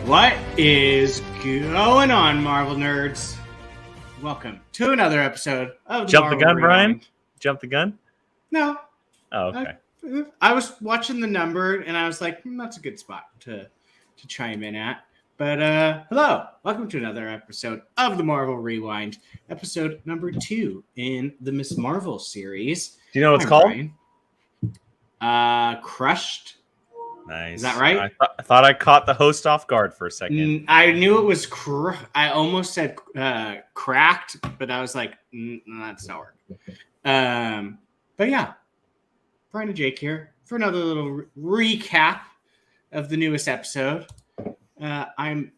What is going on, Marvel nerds? Welcome to another episode of the Jump the Marvel gun, Brian? Rewind. Jump the gun? No. Oh, okay. I was watching the number and I was like, that's a good spot to chime in at. But hello, welcome to another episode of the Marvel Rewind, episode number 2 in the Miss Marvel series. Do you know what it's called? Brian. Crushed. Nice. Is that right? I thought I caught the host off guard for a second. I knew it was I almost said cracked, but I was like, that's not working. But yeah, Brian and Jake here for another little recap of the newest episode. I'm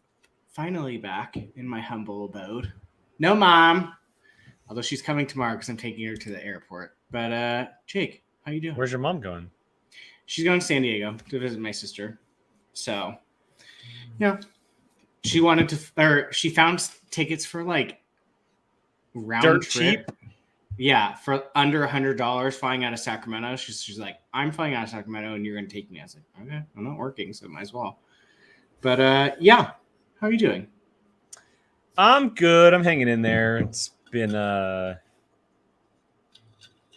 finally back in my humble abode. No mom, although she's coming tomorrow because I'm taking her to the airport. But Jake, how you doing? Where's your mom going? She's going to San Diego to visit my sister. So, yeah, she wanted to, or she found tickets for like round Dirt trip. cheap? Yeah, for under $100 flying out of Sacramento. She's like, I'm flying out of Sacramento and you're going to take me. I was like, okay, I'm not working, so might as well. But yeah, how are you doing? I'm good. I'm hanging in there.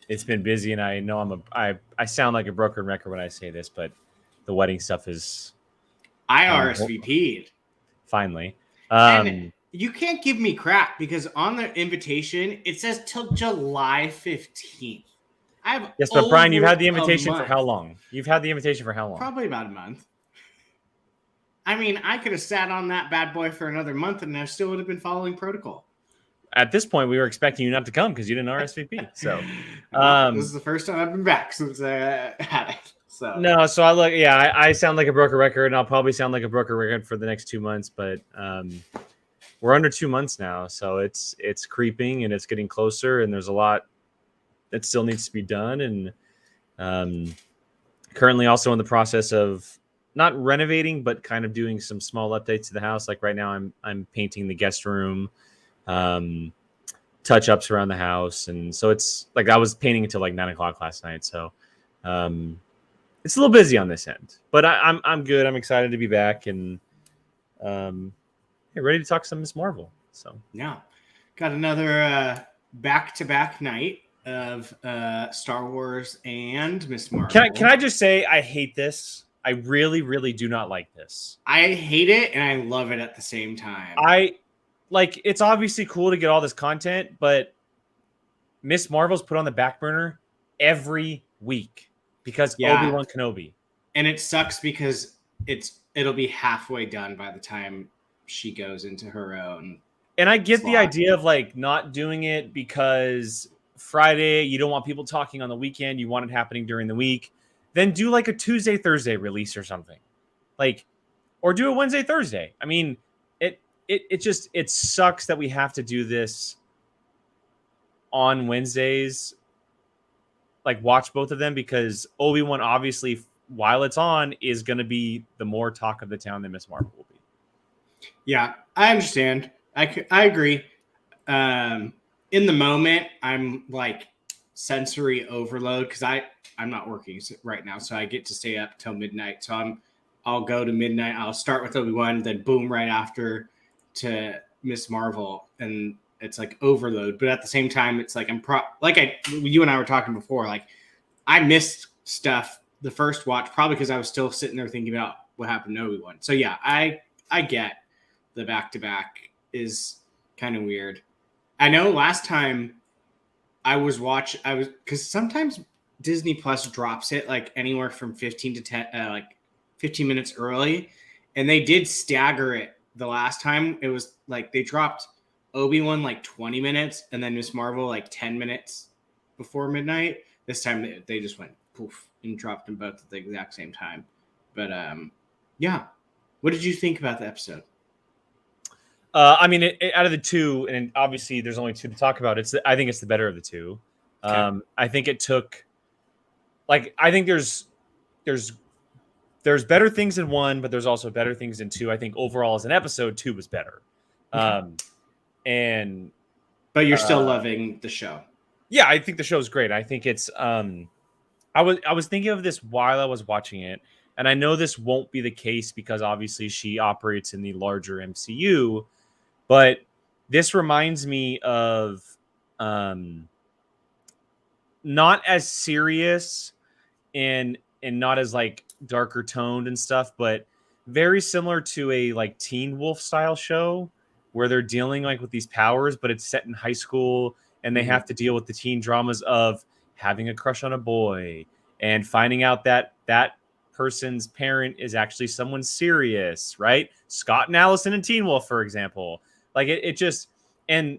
It's been busy, and I know I sound like a broken record when I say this, but the wedding stuff is. I RSVP'd. Finally. And you can't give me crap because on the invitation it says till July 15th. Yes, but Brian, you've had the invitation for how long? You've had the invitation for how long? Probably about a month. I mean, I could have sat on that bad boy for another month and I still would have been following protocol. At this point, we were expecting you not to come because you didn't RSVP. So this is the first time I've been back since I had it. So no, so I sound like a broken record, and I'll probably sound like a broken record for the next 2 months, but we're under 2 months now, so it's creeping and it's getting closer, and there's a lot that still needs to be done, and currently also in the process of not renovating, but kind of doing some small updates to the house. Like right now, I'm painting the guest room, touch-ups around the house, and so it's like I was painting until like 9 o'clock last night, so it's a little busy on this end, but I'm good. I'm excited to be back and ready to talk some Miss Marvel. So yeah, got another back-to-back night of Star Wars and Miss Marvel. Can I just say I hate this? I really, really do not like this. I hate it and I love it at the same time. It's obviously cool to get all this content, but Miss Marvel's put on the back burner every week because Obi-Wan Kenobi. And it sucks because it'll be halfway done by the time she goes into her own. And I get the idea of like not doing it because Friday, you don't want people talking on the weekend. You want it happening during the week. Then do like a Tuesday, Thursday release or something. Or do a Wednesday, Thursday. I mean, it sucks that we have to do this on Wednesdays. Like watch both of them because Obi-Wan obviously while it's on is going to be the more talk of the town than Miss Marvel will be. Yeah, I understand. I agree. In the moment, I'm like sensory overload because I'm not working right now, so I get to stay up till midnight. So I'll go to midnight. I'll start with Obi-Wan, then boom, right after to Miss Marvel, and it's like overload. But at the same time, it's like you and I were talking before. Like I missed stuff the first watch probably because I was still sitting there thinking about what happened to Obi-Wan. So yeah, I get the back-to-back is kind of weird. I know last time because sometimes Disney Plus drops it like anywhere from 15 to 10, like 15 minutes early. And they did stagger it the last time. It was like they dropped Obi-Wan like 20 minutes and then Miss Marvel like 10 minutes before midnight. This time they just went poof and dropped them both at the exact same time. But yeah. What did you think about the episode? I mean, out of the two, and obviously there's only two to talk about. I think it's the better of the two. Okay. I think it took, I think there's better things in one, but there's also better things in two. I think overall as an episode, 2 was better. Okay. But you're still loving the show. Yeah, I think the show's great. I think it's. I was thinking of this while I was watching it, And I know this won't be the case because obviously she operates in the larger MCU, but this reminds me of um, not as serious and not as like darker toned and stuff, but very similar to a like Teen Wolf style show where they're dealing like with these powers, but it's set in high school and they have to deal with the teen dramas of having a crush on a boy and finding out that that person's parent is actually someone serious, right? Scott and Allison and Teen Wolf, for example. Like it just, and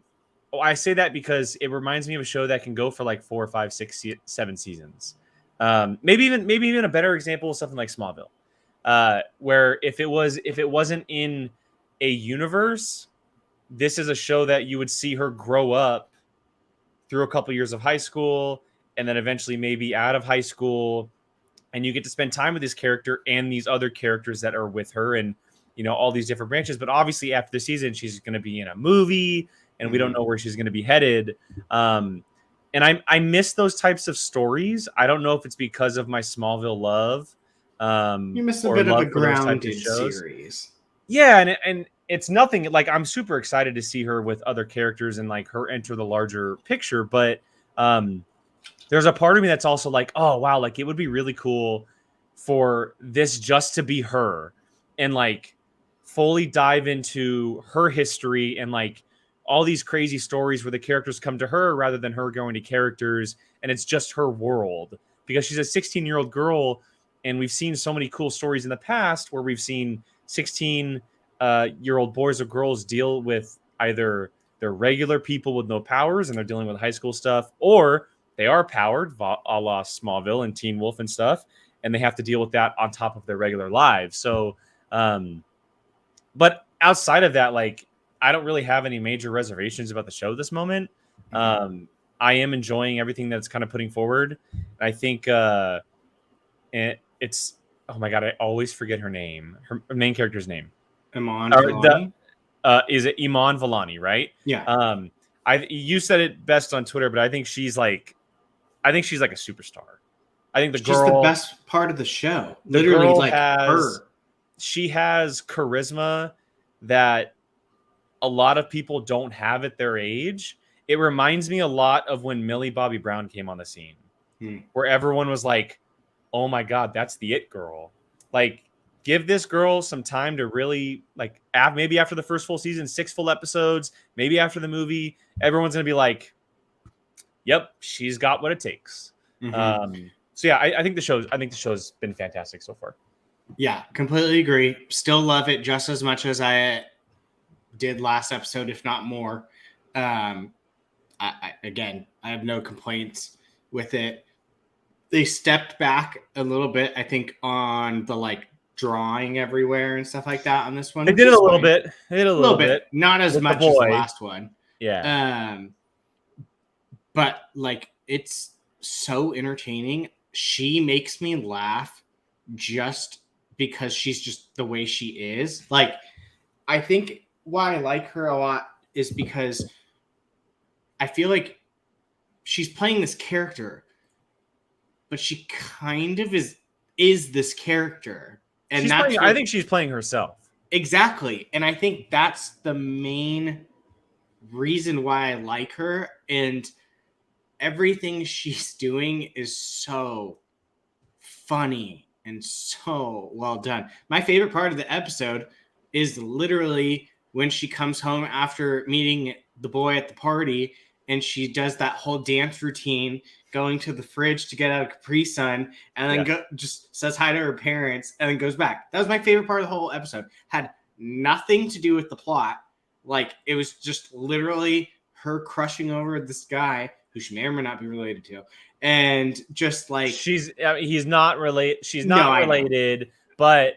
I say that because it reminds me of a show that can go for like 4, 5, 6, 7 seasons. Maybe even a better example is something like Smallville, where if it wasn't in a universe, this is a show that you would see her grow up through a couple years of high school, and then eventually maybe out of high school, and you get to spend time with this character and these other characters that are with her, and all these different branches. But obviously, after the season, she's going to be in a movie, and we don't know where she's going to be headed. And I miss those types of stories. I don't know if it's because of my Smallville love. You missed a or bit of love a for those types of grounded shows. series. Yeah, and it's nothing like I'm super excited to see her with other characters and like her enter the larger picture. But there's a part of me that's also like, oh wow, like it would be really cool for this just to be her and like fully dive into her history and like all these crazy stories where the characters come to her rather than her going to characters, and it's just her world because she's a 16-year-old girl, and we've seen so many cool stories in the past where we've seen 16-year-old boys or girls deal with either they're regular people with no powers and they're dealing with high school stuff, or they are powered, a la Smallville and Teen Wolf and stuff, and they have to deal with that on top of their regular lives. So, but outside of that, like, I don't really have any major reservations about the show this moment. I am enjoying everything that's kind of putting forward. I think it's oh my god, I always forget her name, her main character's name. Iman Vellani? Is it Iman Vellani, right? Yeah. You said it best on Twitter, but I think she's like a superstar. I think She's just the best part of the show. Literally, like her. She has charisma that a lot of people don't have at their age. It reminds me a lot of when Millie Bobby Brown came on the scene, where everyone was like, "Oh my god, that's the it girl!" Like, give this girl some time to really like. Maybe after the first full season, 6 full episodes, maybe after the movie, everyone's gonna be like, "Yep, she's got what it takes." So yeah, I think the show's been fantastic so far. Yeah, completely agree. Still love it just as much as I did last episode, if not more. Again, I have no complaints with it. They stepped back a little bit, I think, on the like drawing everywhere and stuff like that on this one. They did it a little bit. They did a little bit. Not as much as the last one. Yeah. But like it's so entertaining. She makes me laugh just because she's just the way she is. Like, I think why I like her a lot is because I feel like she's playing this character, but she kind of is this character. And I think she's playing herself. Exactly. And I think that's the main reason why I like her. And everything she's doing is so funny and so well done. My favorite part of the episode is literally when she comes home after meeting the boy at the party and she does that whole dance routine going to the fridge to get out a Capri Sun and then just says hi to her parents and then goes back. That was my favorite part of the whole episode. Had nothing to do with the plot. Like, it was just literally her crushing over this guy who she may or may not be related to. And just like she's not related, but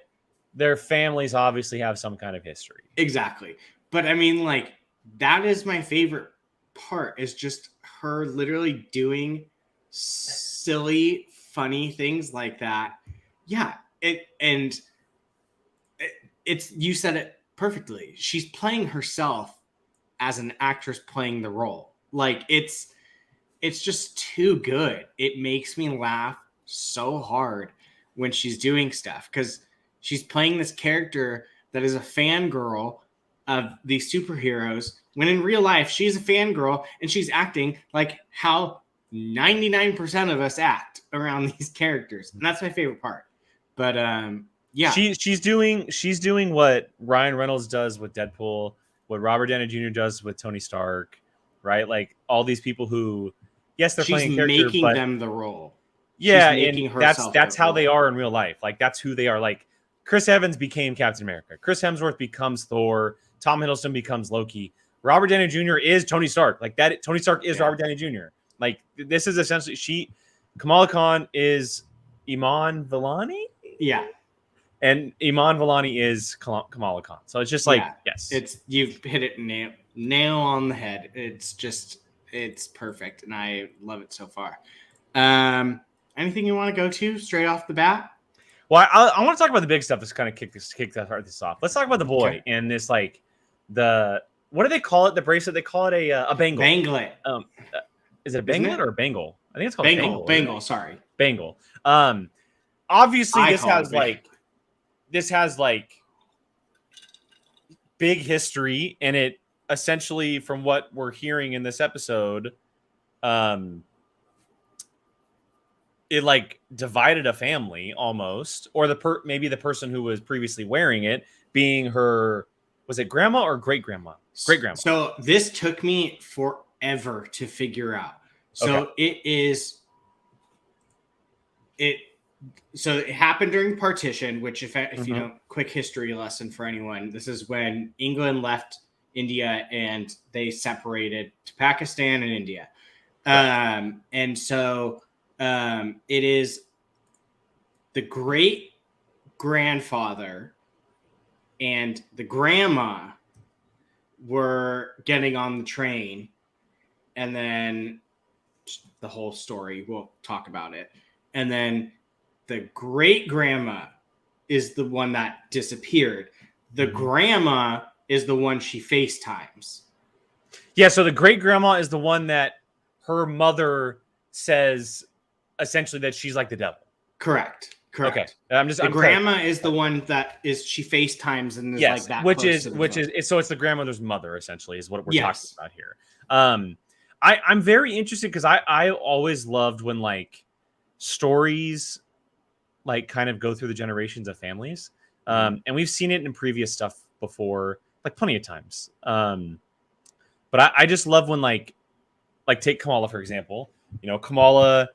their families obviously have some kind of history. Exactly. But I mean, like, that is my favorite part, is just her literally doing silly, funny things like that. Yeah. It's you said it perfectly. She's playing herself as an actress playing the role. Like, it's just too good. It makes me laugh so hard. when she's doing stuff because she's playing this character that is a fangirl of these superheroes when in real life she's a fangirl and she's acting like how 99% of us act around these characters. And that's my favorite part. But yeah. She's doing what Ryan Reynolds does with Deadpool, what Robert Downey Jr. does with Tony Stark, right? Like all these people who, yes, they're playing a character, making but them the role. Yeah, she's making and that's how they are in real life. Like that's who they are. Like Chris Evans became Captain America. Chris Hemsworth becomes Thor. Tom Hiddleston becomes Loki. Robert Downey Jr. is Tony Stark. Like that, Tony Stark is Robert Downey Jr. Like this is essentially Kamala Khan is Iman Vellani. Yeah. And Iman Vellani is Kamala Khan. So it's just like, yes. You've hit it nail on the head. It's perfect. And I love it so far. Anything you want to go to straight off the bat? Well, I want to talk about the big stuff that's kind of kick this off. Let's talk about the boy and this, like, what do they call it? The bracelet? They call it a bangle. Banglet. Is it a banglet or a bangle? I think it's called bangle. Sorry. Bangle. Obviously this has big history, and it essentially, from what we're hearing in this episode, it like divided a family almost, or maybe the person who was previously wearing it being her, was it grandma or great grandma? Great grandma. So this took me forever to figure out. So So it happened during partition, which if you know, quick history lesson for anyone, this is when England left India and they separated to Pakistan and India. And so it is the great grandfather and the grandma were getting on the train, and then the whole story, we'll talk about it. And then the great grandma is the one that disappeared. The grandma is the one she FaceTimes. Yeah, so the great grandma is the one that her mother says essentially that she's like the devil. Correct. Okay. Grandma is the one that she FaceTimes and is like that. Which is so it's the grandmother's mother essentially is what we're talking about here. I'm very interested because I always loved when like stories like kind of go through the generations of families. And we've seen it in previous stuff before, like plenty of times. But I just love when like take Kamala, for example. You know, Kamala,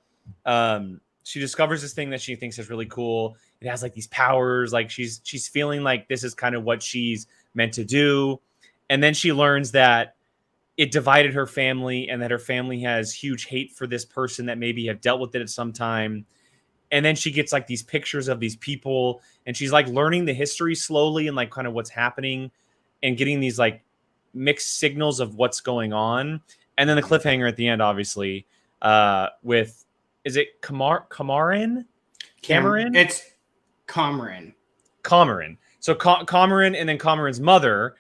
she discovers this thing that she thinks is really cool. It has like these powers, like she's feeling like this is kind of what she's meant to do. And then she learns that it divided her family and that her family has huge hate for this person that maybe have dealt with it at some time. And then she gets like these pictures of these people and she's like learning the history slowly and like kind of what's happening and getting these like mixed signals of what's going on. And then the cliffhanger at the end, obviously, with, is it Cameron? It's Cameron. So Cameron and then Cameron's mother,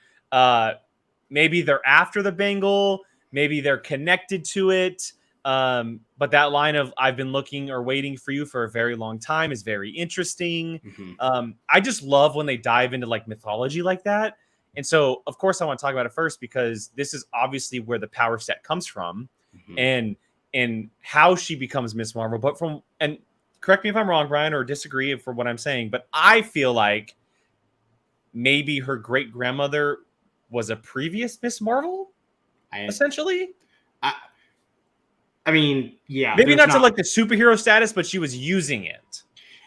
maybe they're after the bangle, maybe they're connected to it. But that line of I've been looking or waiting for you for a very long time is very interesting. I just love when they dive into like mythology like that. And so, of course, I want to talk about it first because this is obviously where the power set comes from and how she becomes Miss Marvel. But and correct me if I'm wrong, Brian, or disagree for what I'm saying, but I feel like maybe her great grandmother was a previous Miss Marvel, essentially. I mean, yeah. Maybe not to like the superhero status, but she was using it.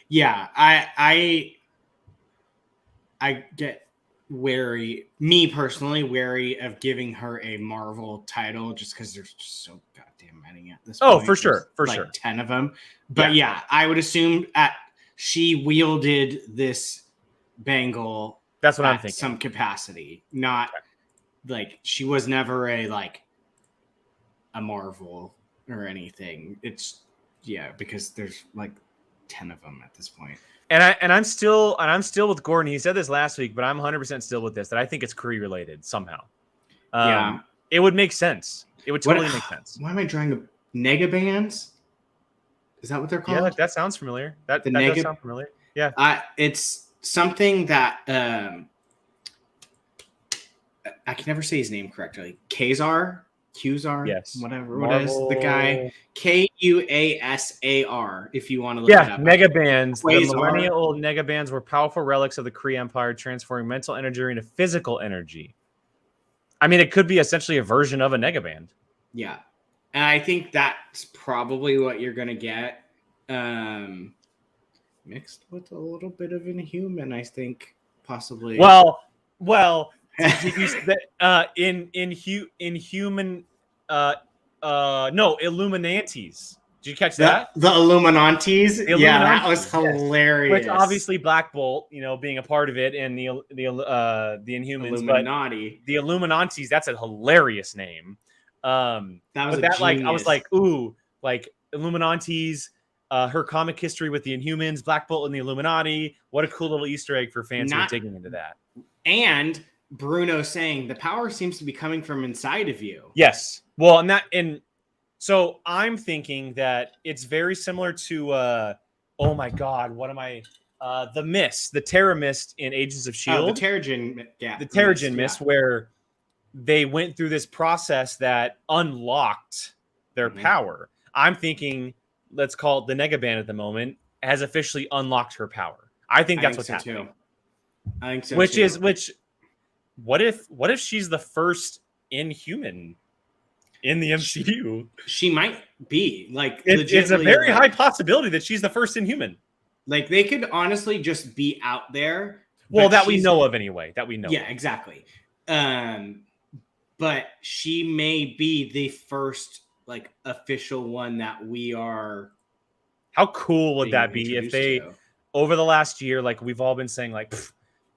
Yeah, I get me personally wary of giving her a Marvel title just because there's just so goddamn many at this point. Oh, for sure. For like sure. 10 of them. But yeah, I would assume she wielded this bangle. That's what I'm thinking. Some capacity. Not like she was never a Marvel or anything. It's because there's like 10 of them at this point. And I'm still with Gordon. He said this last week, but I'm 100% still with this that I think it's Kree related somehow. It would make sense. It would totally make sense. Why am I drawing the Negabands? Is that what they're Yeah, called? that sounds familiar. That The does nega. sound familiar. Yeah. It's something that I can never say his name correctly. Qzar, Yes. whatever. What is the guy? Marvel. Kuasar. If you want to look it Yeah, up, negabands. The Quasar. millennia-old negabands were powerful relics of the Kree Empire, transforming mental energy into physical energy. I mean, it could be essentially a version of a negaband. Yeah, and I think that's probably what you're gonna get, mixed with a little bit of Inhuman. I think possibly. Well. Did you in human no Illuminantes? Did you catch that? The Illuminantes. The Yeah, that Illuminati, was yes. Which hilarious. obviously Black Bolt, being a part of it, and the Inhumans, Illuminati. but the Illuminantes, that's a hilarious name. That was but a that genius. I was like, ooh, like Illuminantes, her comic history with the Inhumans, Black Bolt, and the Illuminati. What a cool little Easter egg for fans who are digging into that. And Bruno saying the power seems to be coming from inside of you. Yes. Well, and so I'm thinking that it's very similar to oh my god, what am I the Mist, the Terra Mist in Agents of Shield. Oh, the Terrigen, yeah. The Terrigen Mist, where they went through this process that unlocked their power. I'm thinking, let's call it the Negaband at the moment, has officially unlocked her power. I think that's what's happening. I think so. What if she's the first Inhuman in the MCU? She might be. Like, it's a very high possibility that she's the first Inhuman. Like, they could honestly just be out there. Well, that we know of anyway. That we know. Yeah, exactly. But she may be the first like official one that we are. How cool would that be if they, over the last year, like we've all been saying, like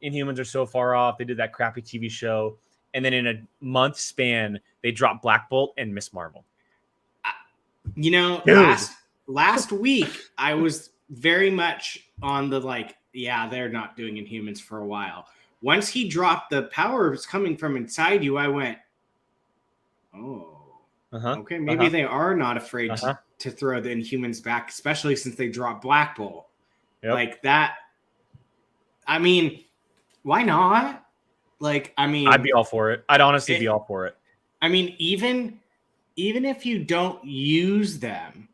Inhumans are so far off. They did that crappy TV show, and then in a month span, they dropped Black Bolt and Miss Marvel. Last week I was very much on the like, yeah, they're not doing Inhumans for a while. Once he dropped the power is coming from inside you, I went, oh, okay, maybe they are not afraid to throw the Inhumans back, especially since they dropped Black Bolt. Yep. Like that. I mean, why not? Like, I mean, I'd be all for it. I'd honestly be all for it. I mean, even if you don't use them,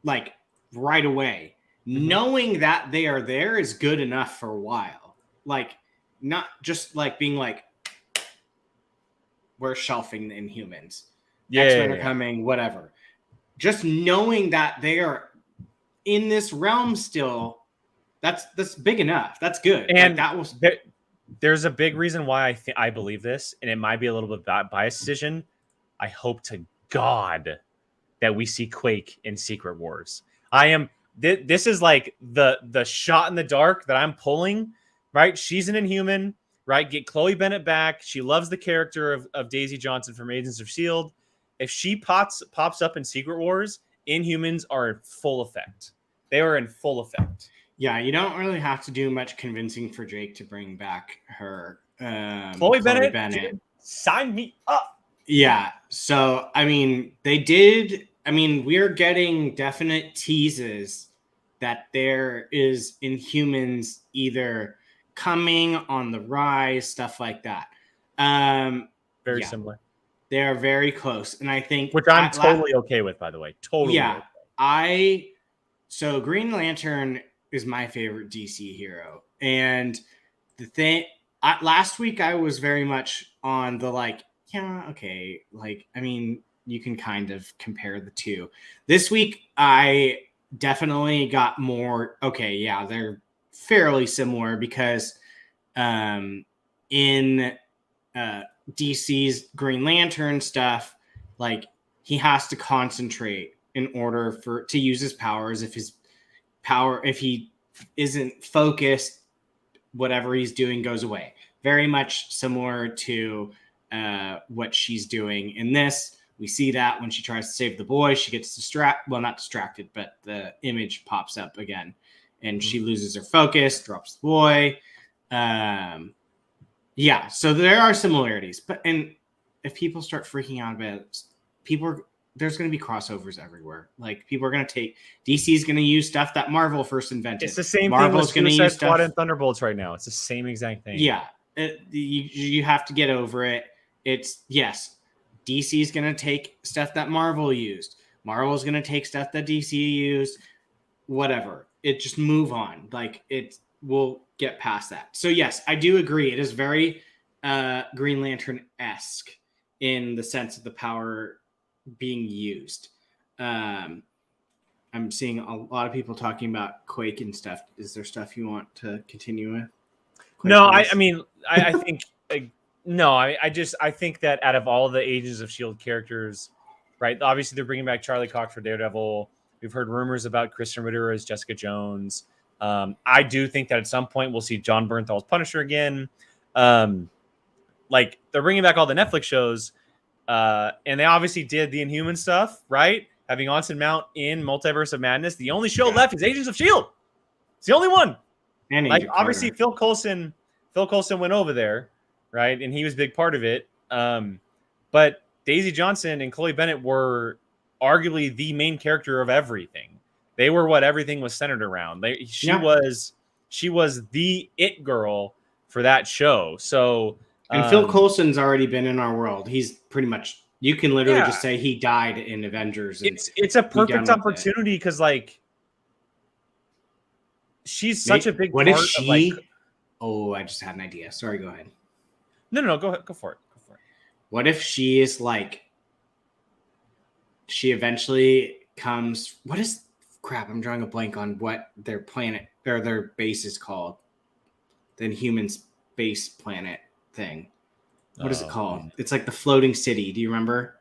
like right away, knowing that they are there is good enough for a while. Like, not just like being like, we're shelving the Inhumans. X-Men are coming, whatever. Just knowing that they are in this realm still, that's big enough. That's good. And like, there's a big reason why I believe this, and it might be a little bit biased decision. I hope to God that we see Quake in Secret Wars. This is like the shot in the dark that I'm pulling, right? She's an Inhuman, right? Get Chloe Bennett back. She loves the character of Daisy Johnson from Agents of S.H.I.E.L.D. If she pops up in Secret Wars, Inhumans are in full effect. They are in full effect. Yeah, you don't really have to do much convincing for Jake to bring back her Chloe Bennett. Dude, sign me up. Yeah. So, I mean, they did. I mean, we're getting definite teases that there is Inhumans either coming on the rise, stuff like that. Very similar. They are very close. And I think... Which I'm totally okay with, by the way. Totally. Yeah. Okay. So Green Lantern is my favorite DC hero. And the thing... last week, I was very much on the like, yeah, okay. Like, I mean, you can kind of compare the two. This week, I definitely got more... Okay, yeah, they're fairly similar because in... DC's Green Lantern stuff, like he has to concentrate in order to use his powers. If he isn't focused, whatever he's doing goes away. Very much similar to what she's doing in this. We see that when she tries to save the boy, she gets not distracted, but the image pops up again and she loses her focus, drops the boy. Yeah, so there are similarities, and if people start freaking out about it, there's going to be crossovers everywhere. Like people are going to take DC's going to use stuff that Marvel first invented. It's the same Marvel's thing with going to use Suicide Squad stuff and Thunderbolts right now. It's the same exact thing. Yeah, you have to get over it. It's yes, DC's going to take stuff that Marvel used. Marvel's going to take stuff that DC used. Whatever. It just move on. Like we'll get past that. So yes, I do agree. It is very Green Lantern-esque in the sense of the power being used. I'm seeing a lot of people talking about Quake and stuff. Is there stuff you want to continue with? Quake no, wise? I mean, I think no. I think that out of all the Agents of S.H.I.E.L.D. characters, right? Obviously, they're bringing back Charlie Cox for Daredevil. We've heard rumors about Kristen Ritter as Jessica Jones. I do think that at some point we'll see John Bernthal's Punisher again. Like they're bringing back all the Netflix shows, and they obviously did the Inhuman stuff, right? Having Anson Mount in Multiverse of Madness. The only show left is Agents of S.H.I.E.L.D. It's the only one. And like Agent obviously Carter. Phil Coulson went over there, right? And he was a big part of it. But Daisy Johnson and Chloe Bennett were arguably the main character of everything. They were what everything was centered around. She was the it girl for that show. So and Phil Coulson's already been in our world. He's pretty much, you can literally just say he died in Avengers. And it's a perfect opportunity because like she's such a big what part if she of like, oh, I just had an idea. Sorry, go ahead. No, go ahead. Go for it. What if she is like, she eventually comes, what is, crap, I'm drawing a blank on what their planet or their base is called. The Inhuman space planet thing. What is it called? It's like the floating city. Do you remember?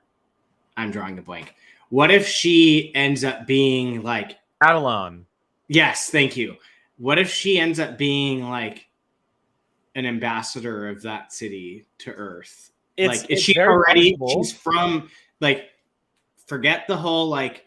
I'm drawing a blank. What if she ends up being like Adelon? Yes, thank you. What if she ends up being like an ambassador of that city to Earth? Is she already possible. She's from like, forget the whole like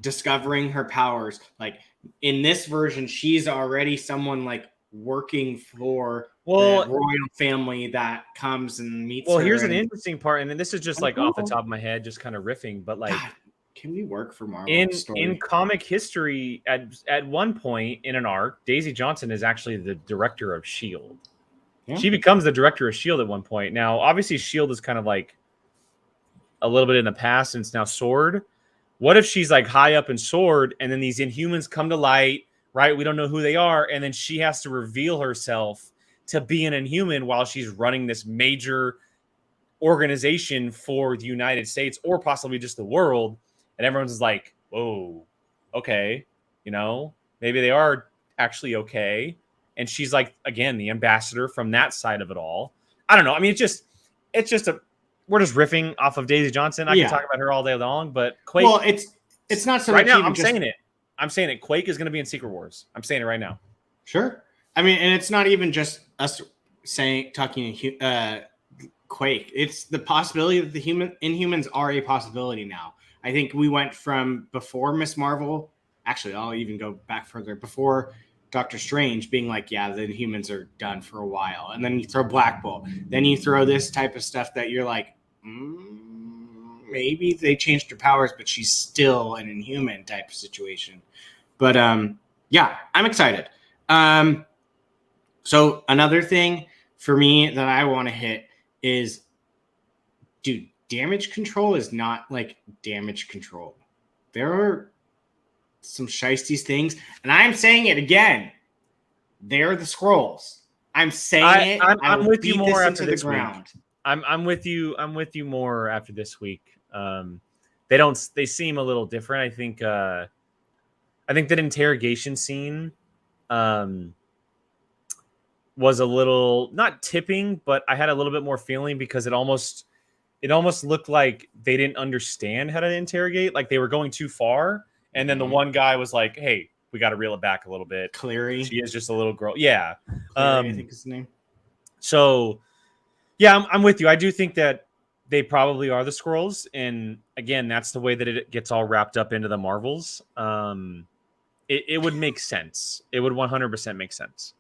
discovering her powers. Like in this version, she's already someone like working for the royal family that comes and meets her. Well, here's an interesting part, and this is just like off the top of my head, just kind of riffing, but like, God, can we work for Marvel? In comic history, at one point in an arc, Daisy Johnson is actually the director of S.H.I.E.L.D. Yeah. She becomes the director of S.H.I.E.L.D. at one point. Now, obviously, S.H.I.E.L.D. is kind of like a little bit in the past, and it's now S.W.O.R.D. What if she's like high up in S.W.O.R.D. and then these Inhumans come to light, right? We don't know who they are, and then she has to reveal herself to be an Inhuman while she's running this major organization for the United States or possibly just the world. And everyone's like, whoa, okay, maybe they are actually okay. And she's like, again, the ambassador from that side of it all. I don't know. I mean, we're just riffing off of Daisy Johnson. I can talk about her all day long, but Quake. Well, it's not so right now. I'm saying it. Quake is going to be in Secret Wars. I'm saying it right now. Sure. I mean, and it's not even just us talking Quake. It's the possibility that the Inhumans are a possibility now. I think we went from before Miss Marvel. Actually, I'll even go back further. Before Doctor Strange being like, yeah, the Inhumans are done for a while. And then you throw Black Bolt. Then you throw this type of stuff that you're like, maybe they changed her powers, but she's still an Inhuman type of situation. But yeah, I'm excited. So another thing for me that I want to hit is, dude, damage control is not like damage control. There are some shiesty things, and I'm saying it again. They're the Skrulls. I'm saying I'm with you more after this week. I'm with you. I'm with you more after this week. They seem a little different. I think that interrogation scene was a little not tipping, but I had a little bit more feeling because it almost looked like they didn't understand how to interrogate. Like they were going too far. And then the one guy was like, hey, we got to reel it back a little bit. Cleary. She is just a little girl. Yeah. Cleary, I think is his name. So, yeah, I'm with you. I do think that they probably are the Skrulls. And again, that's the way that it gets all wrapped up into the Marvels. It would make sense. It would 100% make sense.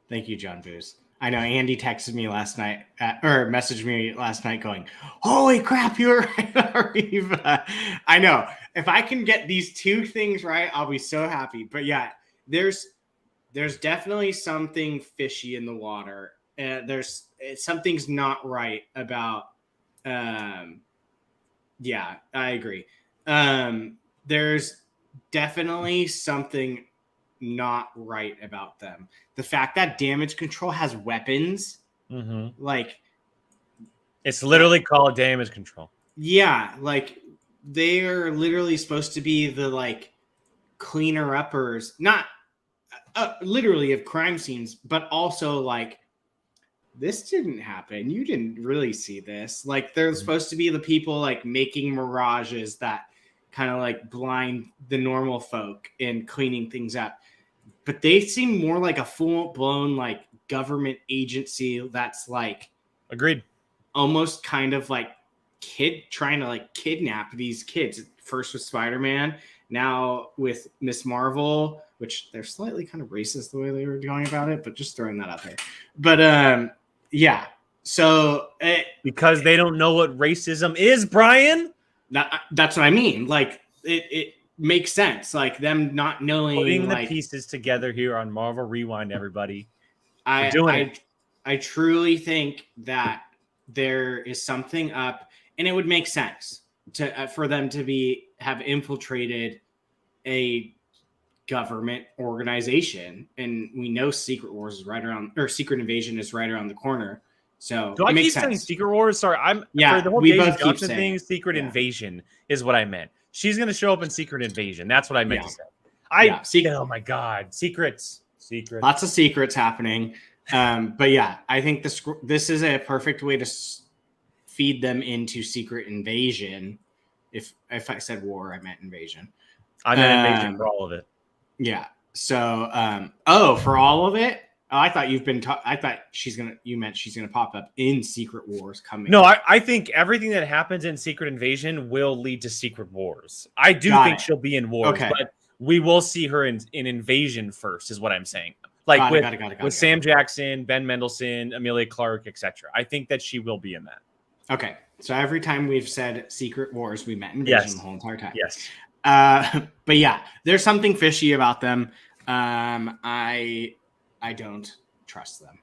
Thank you, John Booz. I know Andy texted me last night or messaged me last night going, holy crap, you were right about Reva. I know. If I can get these two things right, I'll be so happy. But yeah, there's definitely something fishy in the water. Something's not right about yeah, I agree. There's definitely something not right about them. The fact that damage control has weapons, like it's literally called damage control. Yeah, like they are literally supposed to be the like cleaner uppers, not literally of crime scenes, but also like this didn't happen. You didn't really see this. Like they're supposed to be the people like making mirages that kind of like blind the normal folk and cleaning things up. But they seem more like a full-blown like government agency that's like agreed, almost kind of like trying to like kidnap these kids. First with Spider-Man, now with Miss Marvel, which they're slightly kind of racist the way they were going about it, but just throwing that out there. But yeah, so because they don't know what racism is, Brian. That's what I mean. Like it makes sense. Like them not knowing, putting like, the pieces together here on Marvel Rewind. Everybody, I truly think that there is something up, and it would make sense to for them to have infiltrated a government organization, and we know Secret Wars is right around, or Secret Invasion is right around the corner. So do I keep saying Secret Wars? Sorry, for the whole Daisy Johnson thing. Secret Invasion is what I meant. She's going to show up in Secret Invasion. That's what I meant to say. Oh my God, secrets. Lots of secrets happening. But yeah, I think this is a perfect way to feed them into Secret Invasion. If I said war, I meant invasion. I meant invasion for all of it. Yeah. So, for all of it. Oh, I thought I thought you meant she's gonna pop up in Secret Wars coming. No, I think everything that happens in Secret Invasion will lead to Secret Wars. I do think she'll be in Wars, but we will see her in Invasion first, is what I'm saying. Like with Sam Jackson, Ben Mendelsohn, Emilia Clarke, etc. I think that she will be in that. Okay. So every time we've said Secret Wars, we meant Invasion the whole entire time. Yes. But yeah, there's something fishy about them. I don't trust them,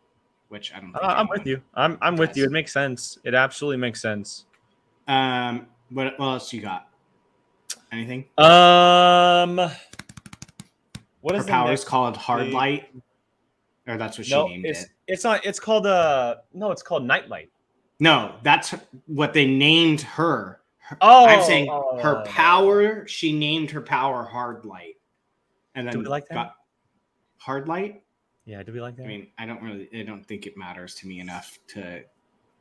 which I don't think I'm with you. I'm with you. It makes sense. It absolutely makes sense. What else you got? Anything? What is her power is called Hard Light? Or that's what she named it. It's not. It's called it's called Nightlight. No, that's what they named her. I'm saying her power. She named her power Hard Light, and then do we like that? Got Hard Light. Yeah, do we like that? I mean, I don't think it matters to me enough to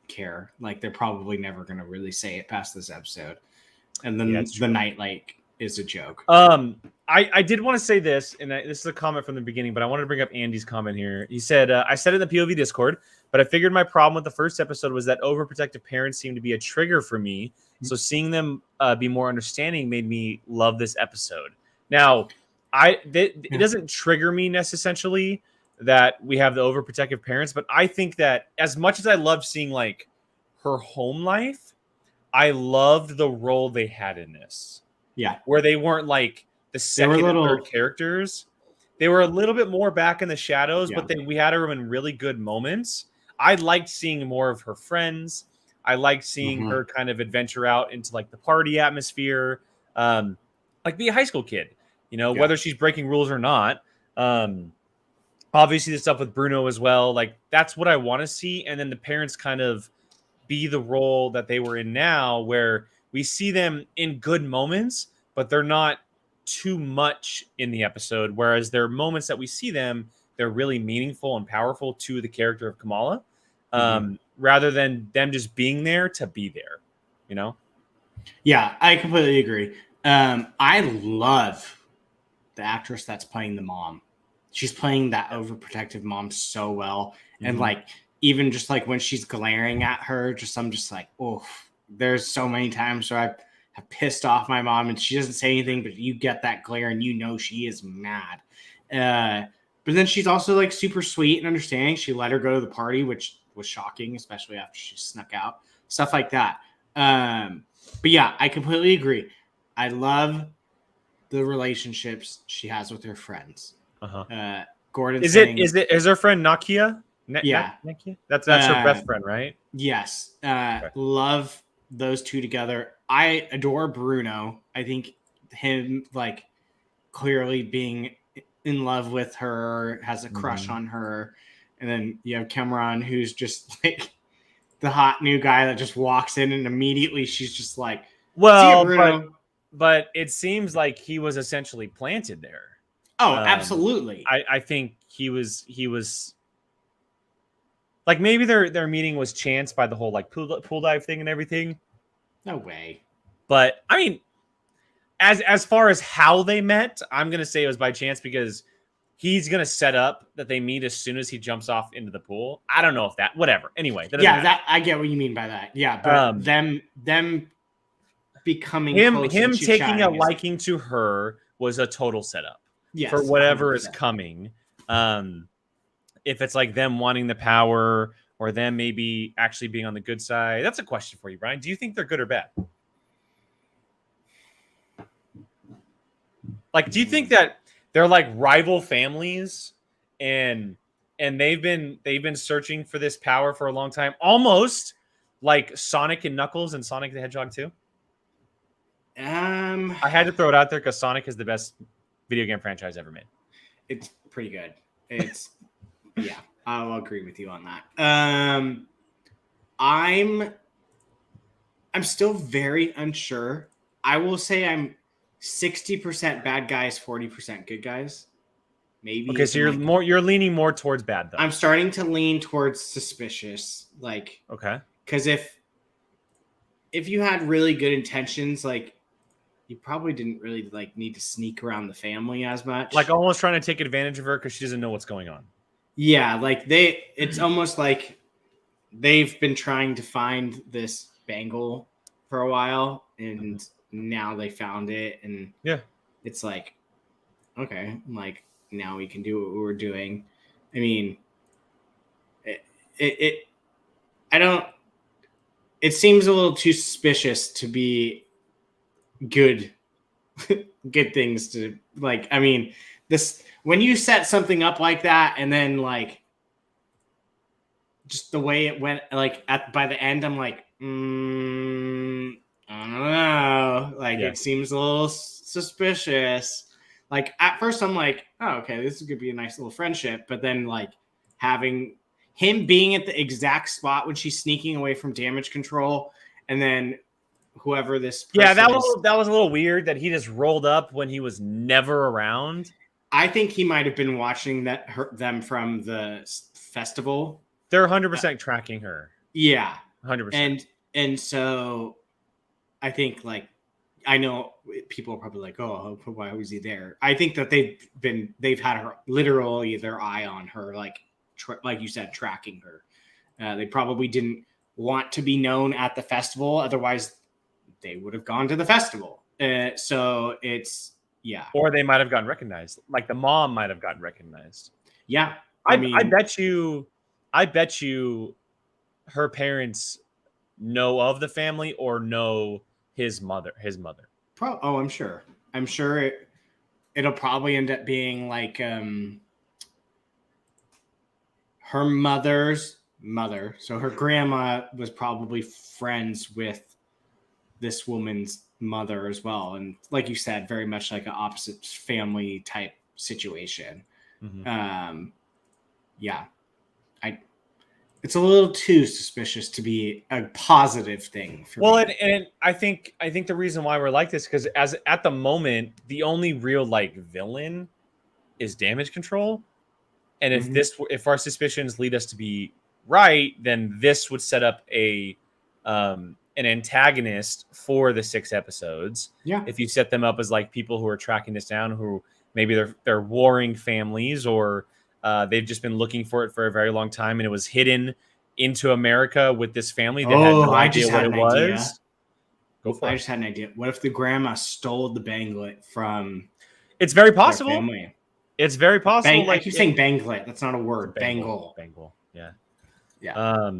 care. Like they're probably never going to really say it past this episode, and then the Nightlight is a joke. I did want to say this, and this is a comment from the beginning, but I wanted to bring up Andy's comment here. He said, I said in the POV Discord, but I figured my problem with the first episode was that overprotective parents seemed to be a trigger for me. So seeing them be more understanding made me love this episode. Now, it doesn't trigger me necessarily that we have the overprotective parents, but I think that as much as I love seeing like her home life, I loved the role they had in this. Yeah. Where they weren't like the second and third characters. They were a little bit more back in the shadows, but we had her in really good moments. I liked seeing more of her friends. I liked seeing her kind of adventure out into like the party atmosphere, like be a high school kid, whether she's breaking rules or not. Obviously the stuff with Bruno as well. Like that's what I want to see. And then the parents kind of be the role that they were in now, where we see them in good moments, but they're not too much in the episode. Whereas there are moments that we see them, they're really meaningful and powerful to the character of Kamala, rather than them just being there to be there, Yeah, I completely agree. I love the actress that's playing the mom. She's playing that overprotective mom so well. And like, even just like when she's glaring at her, I'm just like, oh, there's so many times where I have pissed off my mom and she doesn't say anything, but you get that glare and she is mad. But then she's also like super sweet and understanding. She let her go to the party, which was shocking, especially after she snuck out. Stuff like that. But yeah, I completely agree. I love the relationships she has with her friends. Gordon Is saying, is her friend Nakia? Yeah. Nakia? That's her best friend, right? Yes. Love those two together. I adore Bruno. I think him like clearly being in love with her, has a crush on her. And then you have Cameron, who's just like the hot new guy that just walks in and immediately she's just like, well, see you, Bruno. But it seems like he was essentially planted there. Oh, absolutely. I think he was like, maybe their meeting was chance by the whole like pool dive thing and everything. No way. But I mean, as far as how they met, I'm gonna say it was by chance because he's gonna set up that they meet as soon as he jumps off into the pool. I don't know if that, whatever. Anyway, that I get what you mean by that. Yeah, but them becoming him taking a liking to her was a total setup for whatever 100%. Is coming. If it's like them wanting the power or them maybe actually being on the good side, that's a question for you, Brian. Do you think they're good or bad? Like, do you think that they're like rival families and they've been searching for this power for a long time, almost like Sonic and Knuckles and Sonic the Hedgehog 2? I had to throw it out there because Sonic is the best video game franchise ever made. It's pretty good. It's yeah, I'll agree with you on that. I'm still very unsure. I will say I'm 60% bad guys, 40% good guys. Maybe. Okay, so you're leaning more towards bad though. I'm starting to lean towards suspicious. Like, okay. Because if you had really good intentions, like, you probably didn't really like need to sneak around the family as much. Like almost trying to take advantage of her because she doesn't know what's going on. Yeah, like it's almost like they've been trying to find this bangle for a while, and now they found it, and yeah, it's like, okay, like now we can do what we're doing. I mean, it seems a little too suspicious to be good things to like. I mean, this when you set something up like that and then like just the way it went, like by the end, I'm like, I don't know. Like it seems a little suspicious. Like at first I'm like, oh, okay, this is gonna be a nice little friendship. But then like having him being at the exact spot when she's sneaking away from damage control, and then whoever this person that was a little weird that he just rolled up when he was never around. I think he might have been watching them from the festival. They're 100% tracking her. Yeah, 100%. And so I think like I know people are probably like, oh, why was he there? I think that they've had her literally their eye on her, like you said, tracking her. They probably didn't want to be known at the festival, otherwise they would have gone to the festival. So it's. Yeah. Or they might have gotten recognized. Like the mom might have gotten recognized. Yeah. I bet you her parents know of the family or know his mother. I'm sure. I'm sure it'll probably end up being like her mother's mother. So her grandma was probably friends with this woman's mother as well, and like you said, very much like an opposite family type situation. It's a little too suspicious to be a positive thing for me. And I think the reason why we're like this because as at the moment the only real like villain is damage control, and if our suspicions lead us to be right, then this would set up an antagonist for the 6 episodes. Yeah. If you set them up as like people who are tracking this down, who maybe they're warring families or they've just been looking for it for a very long time, and it was hidden into America with this family that had no idea what it was. Go for it. I just had an idea. What if the grandma stole the banglet from? It's very possible. Family? It's very possible. I keep saying banglet. That's not a word. Bangle. Bangle. Yeah. Yeah.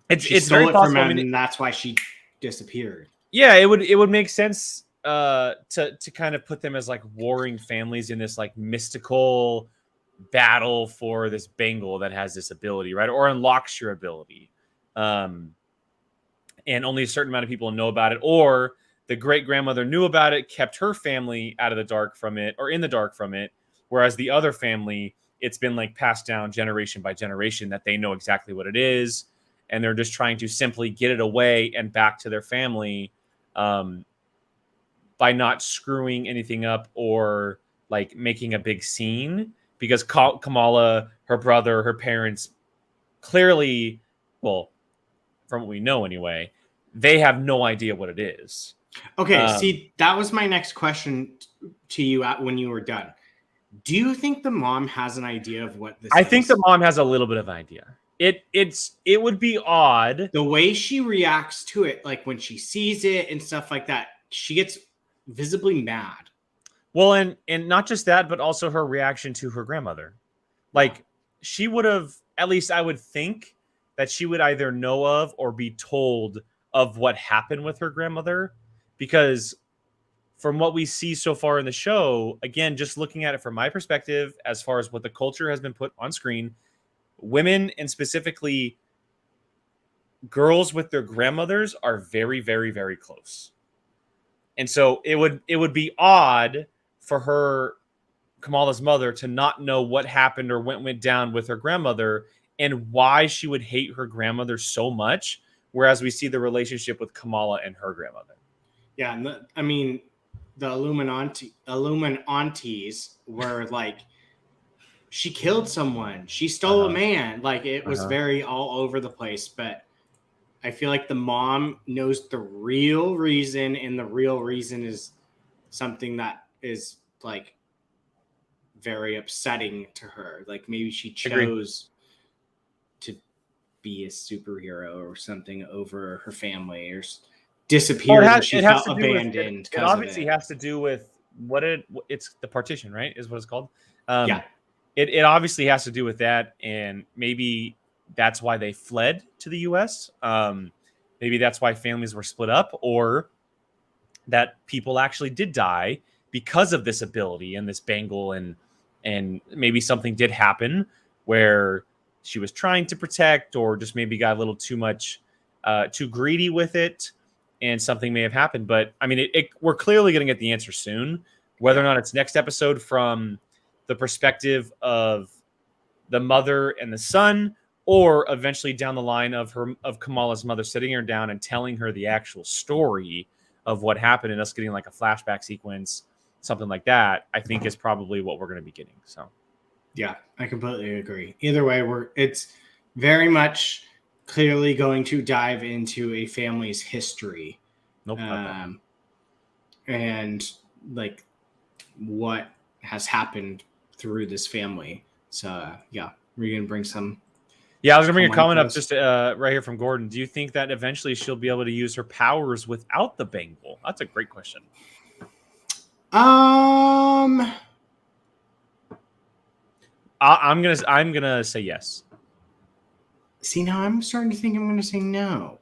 It's stole very it from possible. him, and that's why she disappeared. Yeah, it would make sense to kind of put them as like warring families in this like mystical battle for this bangle that has this ability, right? Or unlocks your ability. And only a certain amount of people know about it, or the great grandmother knew about it, kept her family out of the dark from it, or in the dark from it, whereas the other family, it's been like passed down generation by generation that they know exactly what it is, and they're just trying to simply get it away and back to their family by not screwing anything up or like making a big scene, because Kamala, her brother, her parents clearly, well, from what we know anyway, they have no idea what it is. Okay, see, that was my next question to you when you were done. Do you think the mom has an idea of what this is? I think the mom has a little bit of idea. It would be odd. The way she reacts to it, like when she sees it and stuff like that, she gets visibly mad. Well, and not just that, but also her reaction to her grandmother. Like, she would have, at least I would think, that she would either know of or be told of what happened with her grandmother, because from what we see so far in the show, again, just looking at it from my perspective, as far as what the culture has been put on screen, women and specifically girls with their grandmothers are very, very, very close. And so it would be odd for her, Kamala's mother, to not know what happened or went down with her grandmother and why she would hate her grandmother so much, whereas we see the relationship with Kamala and her grandmother. Yeah, and the Illuminantes were like, she killed someone, she stole a man. Like, it was very all over the place, but I feel like the mom knows the real reason, and the real reason is something that is like very upsetting to her. Like, maybe she chose to be a superhero or something over her family, or disappeared, or she felt abandoned. It obviously has to do with it's the partition, right? Is what it's called. Yeah. It obviously has to do with that, and maybe that's why they fled to the U.S. Maybe that's why families were split up, or that people actually did die because of this ability and this bangle, and maybe something did happen where she was trying to protect, or just maybe got a little too greedy with it, and something may have happened. But I mean, we're clearly going to get the answer soon, whether or not it's next episode from the perspective of the mother and the son, or eventually down the line of Kamala's mother sitting her down and telling her the actual story of what happened, and us getting like a flashback sequence, something like that, I think is probably what we're going to be getting. So, yeah, I completely agree. Either way, it's very much clearly going to dive into a family's history. Nope. And like what has happened through this family. So yeah, we're going to bring some. Yeah, I was going to bring a comment up just right here from Gordon. Do you think that eventually she'll be able to use her powers without the bangle? That's a great question. I'm gonna say yes. See, now I'm starting to think I'm gonna say no,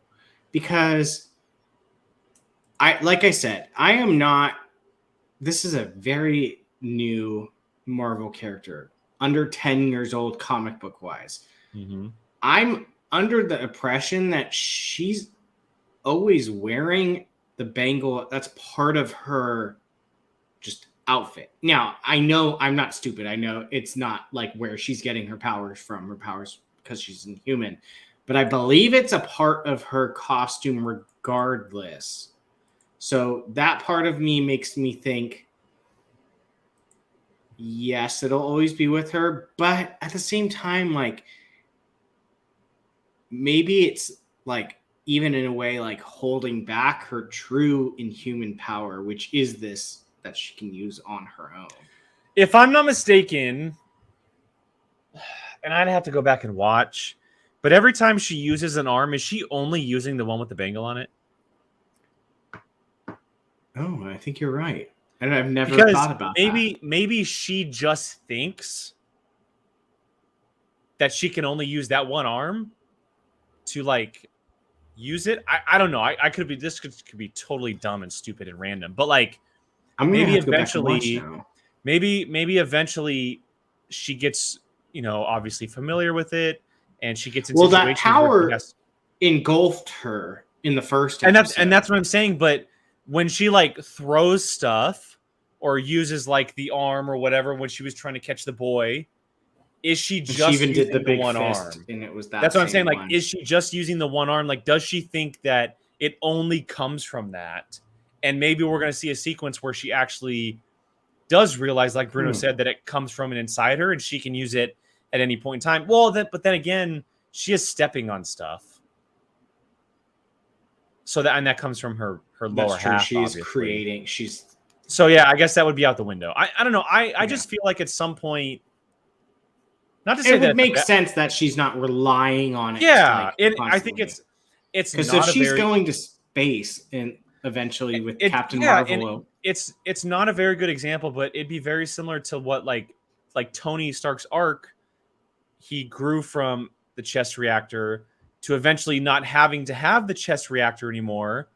because like I said, I am not. This is a very new Marvel character, under 10 years old, comic book wise. Mm-hmm. I'm under the impression that she's always wearing the bangle. That's part of her just outfit. Now, I know I'm not stupid. I know it's not like where she's getting her powers from, because she's inhuman. But I believe it's a part of her costume regardless. So that part of me makes me think, yes, it'll always be with her. But at the same time, like, maybe it's like, even in a way, like holding back her true inhuman power, which is this that she can use on her own. If I'm not mistaken, and I'd have to go back and watch, but every time she uses an arm, is she only using the one with the bangle on it? Oh, I think you're right. And I've never Because thought about maybe she just thinks that she can only use that one arm to like use it. I don't know. I could be this could be totally dumb and stupid and random, but like I'm gonna maybe have to go back and watch eventually, now. maybe eventually she gets, you know, obviously familiar with it, and she gets in Well, that situations where she power has, engulfed her in the first and episode. that's what I'm saying. But when she like throws stuff or uses like the arm or whatever when she was trying to catch the boy, is she And she just even did using the the big one fist, arm? and it was that. That's what I'm same saying. Like, one. is she just using the one arm? Like, does she think that it only comes from that? And maybe we're going to see a sequence where she actually does realize, like Bruno said, that it comes from an inside her and she can use it at any point in time. Well, but then again, she is stepping on stuff. So that comes from her lower half. She's obviously creating. So yeah, I guess that would be out the window. I don't know. I just feel like at some point, not to say It would make sense that she's not relying on it. Yeah, like, I think it's because not if she's very, going to space and eventually with Captain yeah, Marvel, it's not a very good example, but it'd be very similar to what like Tony Stark's arc. He grew from the chest reactor to eventually not having to have the chest reactor anymore,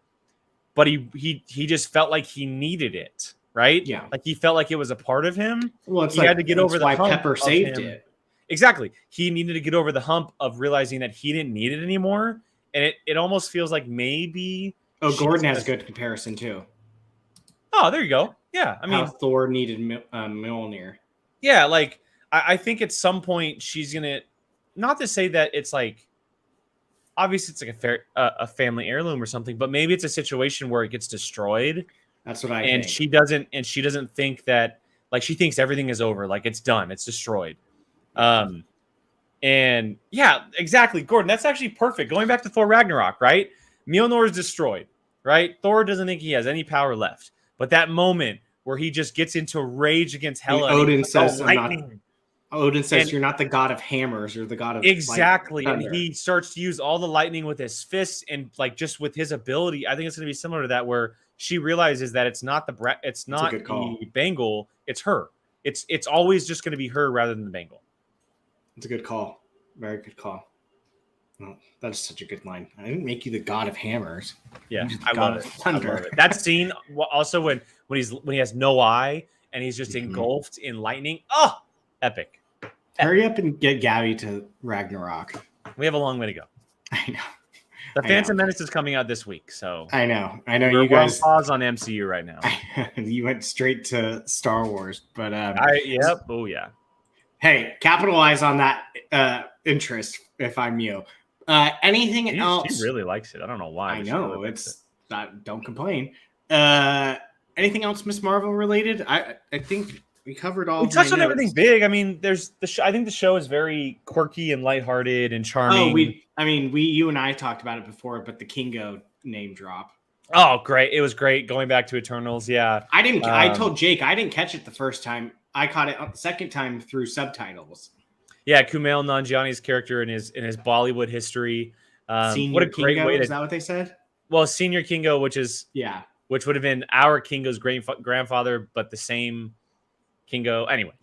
but he just felt like he needed it, right? Yeah, like he felt like it was a part of him. well, it's he had to get over the why hump Pepper of saved him. it. Exactly. He needed to get over the hump of realizing that he didn't need it anymore. And it almost feels like maybe. Oh, Gordon has a good comparison too. Oh, there you go. Yeah. I mean, how Thor needed Mjolnir. Yeah. Like, I think at some point she's going to, not to say that it's like, obviously it's like a family heirloom or something, but maybe it's a situation where it gets destroyed. That's what I think. She doesn't think that, like, she thinks everything is over. Like, it's done. It's destroyed. And yeah, exactly, Gordon. That's actually perfect. Going back to Thor Ragnarok, right? Mjolnir is destroyed, right? Thor doesn't think he has any power left. But that moment where he just gets into rage against Hela, and Odin says, lightning. Odin says, "You're not the god of hammers. You're the god of exactly." Thunder. And he starts to use all the lightning with his fists and like just with his ability. I think it's going to be similar to that, where she realizes that it's not the bangle, it's her. It's always just going to be her rather than the bangle. It's a good call. Very good call. Well, that is such a good line. I didn't make you the god of hammers. Yeah, I love it. Thunder. I love it. That scene also when he has no eye and he's just engulfed in lightning. Oh, epic. Hurry up and get Gabby to Ragnarok. We have a long way to go. I know. The Phantom Menace is coming out this week, so I know. You guys pause on MCU right now. You went straight to Star Wars, but oh yeah. Hey, capitalize on that interest if I'm you. Anything else? She really likes it. I don't know why. I know really it's not. Don't complain. Anything else Miss Marvel related? I think we covered all. We touched on everything big. I mean, there's the. I think the show is very quirky and lighthearted and charming. You and I talked about it before, but the Kingo name drop. Oh, great! It was great going back to Eternals. Yeah, I didn't. I told Jake I didn't catch it the first time. I caught it the second time through subtitles. Yeah, Kumail Nanjiani's character in his Bollywood history. What a great Kingo, way to. Is that what they said? Well, Senior Kingo, which would have been our Kingo's grandfather, but the same Kingo. Anyway,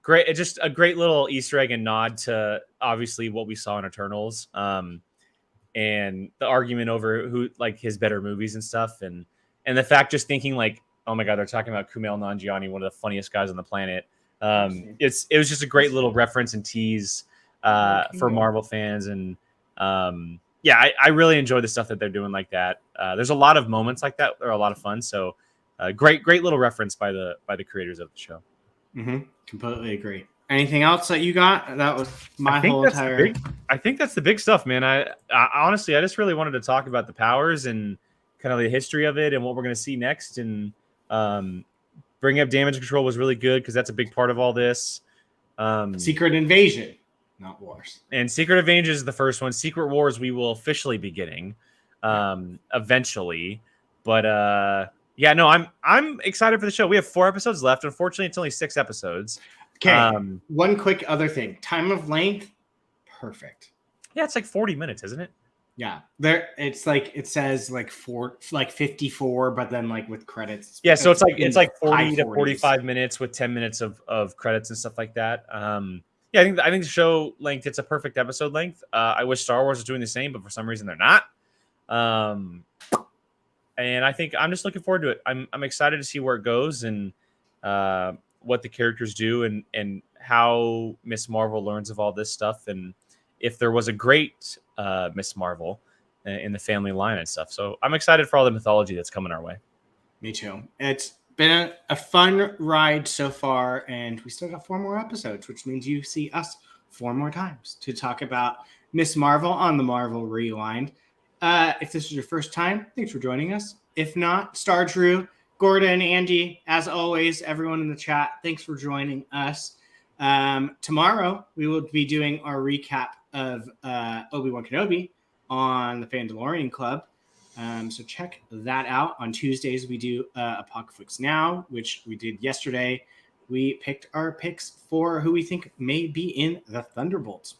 great. It's just a great little Easter egg and nod to obviously what we saw in Eternals, and the argument over who like his better movies and stuff, and the fact just thinking like, oh my God, they're talking about Kumail Nanjiani, one of the funniest guys on the planet. It was just a great little reference and tease for Marvel fans, and I really enjoy the stuff that they're doing like that. There's a lot of moments like that. They're a lot of fun. So great little reference by the creators of the show. Completely agree. Anything else that you got? That was my whole entire. I think that's the big stuff, man. I honestly, I just really wanted to talk about the powers and kind of the history of it and what we're going to see next. And bringing up damage control was really good because that's a big part of all this. Secret Invasion, not Wars. And Secret Invasion is the first one. Secret Wars we will officially be getting eventually. But I'm excited for the show. We have 4 episodes left. Unfortunately, it's only 6 episodes. Okay. One quick other thing. Time of length, perfect. Yeah, it's like 40 minutes, isn't it? Yeah, there it's like it says like 54, but then like with credits. Yeah, so it's like high 40 to 40s. 45 minutes with 10 minutes of credits and stuff like that. Yeah, I think the show length, it's a perfect episode length. I wish Star Wars was doing the same, but for some reason they're not. Um, and I think I'm just looking forward to it. I'm excited to see where it goes and what the characters do and how Miss Marvel learns of all this stuff and if there was a great Miss Marvel in the family line and stuff. So I'm excited for all the mythology that's coming our way. Me too. It's been a fun ride so far, and we still got 4 more episodes, which means you see us 4 more times to talk about Miss Marvel on the Marvel Rewind. If this is your first time, thanks for joining us. If not, Star Drew, Gordon, Andy, as always, everyone in the chat, thanks for joining us. Tomorrow, we will be doing our recap of Obi-Wan Kenobi on the Fandalorian Club. So check that out. On Tuesdays, we do Apocalypse Now, which we did yesterday. We picked our picks for who we think may be in the Thunderbolts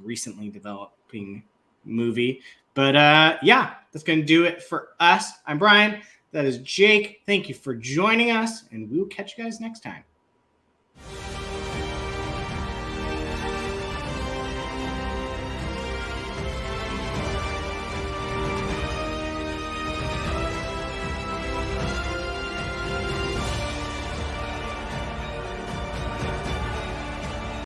recently developing movie. But yeah, that's going to do it for us. I'm Brian. That is Jake. Thank you for joining us, and we will catch you guys next time.